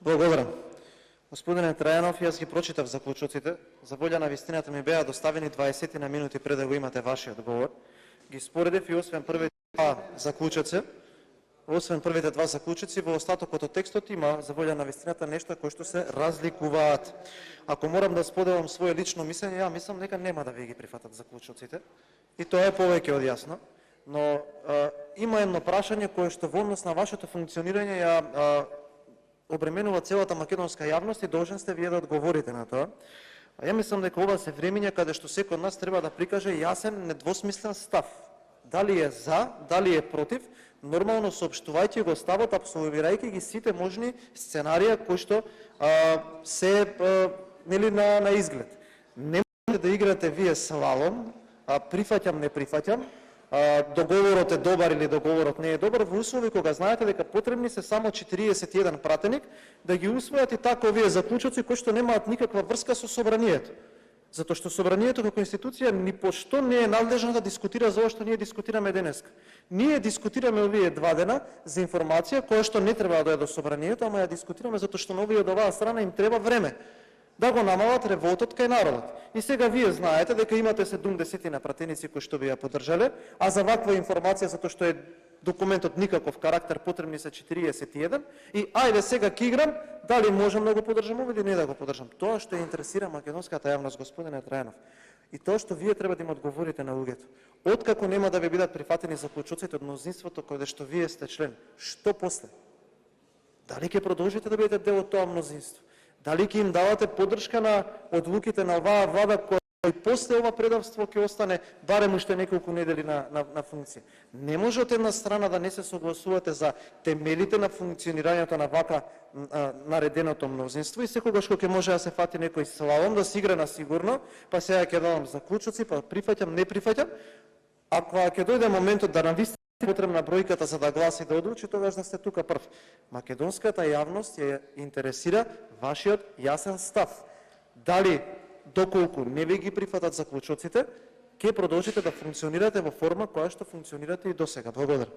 Благодарам. Господине Трајанов, јас ги прочитав заклучоците. За волја на вистината ми беа доставени 20 на минути пред да го имате вашиот говор. Ги споредев и освен првите два заклучоци, во остатокот од текстот има за волја на вистината нешта кои што се разликуваат. Ако морам да споделам свое лично мислење, ја мислам дека нема да ви ги прифатат заклучоците. И тоа е повеќе од јасно. Но има едно прашање кое што во однос на вашето функционирање ја обременува целата македонска јавност и должен сте вие да одговорите на тоа. Ја мислам дека ова се времења каде што секој од нас треба да прикаже јасен, недвосмислен став. Дали е за, дали е против, нормално соопштувајќи го ставот, апсолвирајќи ги сите можни сценарија кои што се нели на изглед. Не можете да играте вие слалом, прифаќам, не прифаќам, договорот е добар или договорот не е добар, во услови кога знаете дека потребни се само 41 пратеник да ги усвојат и така овие заклучоци кои што немаат никаква врска со собранието. Затоа што собранието како институција ни пошто не е надлежно да дискутира за ова што ние дискутираме денеска. Ние дискутираме овие 2 дена за информација која што не треба да дојде до собранието, ама ја дискутираме затоа што на овие од оваа страна им треба време да го намалат револтот кај народот. И сега вие знаете дека имате 70 на пратеници кои што ви ја поддржале, а за ваква информација, затоа што е документот никаков карактер, потребни се 41, и ајде сега ќе играм, дали можам да го поддржам или не да го поддржам. Тоа што интересира македонската јавност, господине Трајанов, и тоа што вие треба да им одговорите на луѓето. Откако нема да ви бидат прифатени заклучоците од мнозинството каде што вие сте член, што после? Дали ќе продолжите да бидете дел од тоа мнозинство? Дали ќе им давате поддршка на одлуките на оваа влада која и после ова предавство ќе остане барем уште неколку недели на функција? Не може од една страна да не се согласувате за темелите на функционирањето на вака нареденото мнозинство и секогаш кога ќе може да се фати некој слалом, да се игра на сигурно, па сега ќе давам заклучоци, па прифаќам, не прифаќам. Ако ќе дојде моментот да навистина потребна бројката за да гласи да одлучи, тогаш да сте тука прв. Македонската јавност ја интересира вашиот јасен став. Дали, доколку не ви ги прифатат заклучоците, ќе продолжите да функционирате во форма која што функционирате и досега. Благодарам.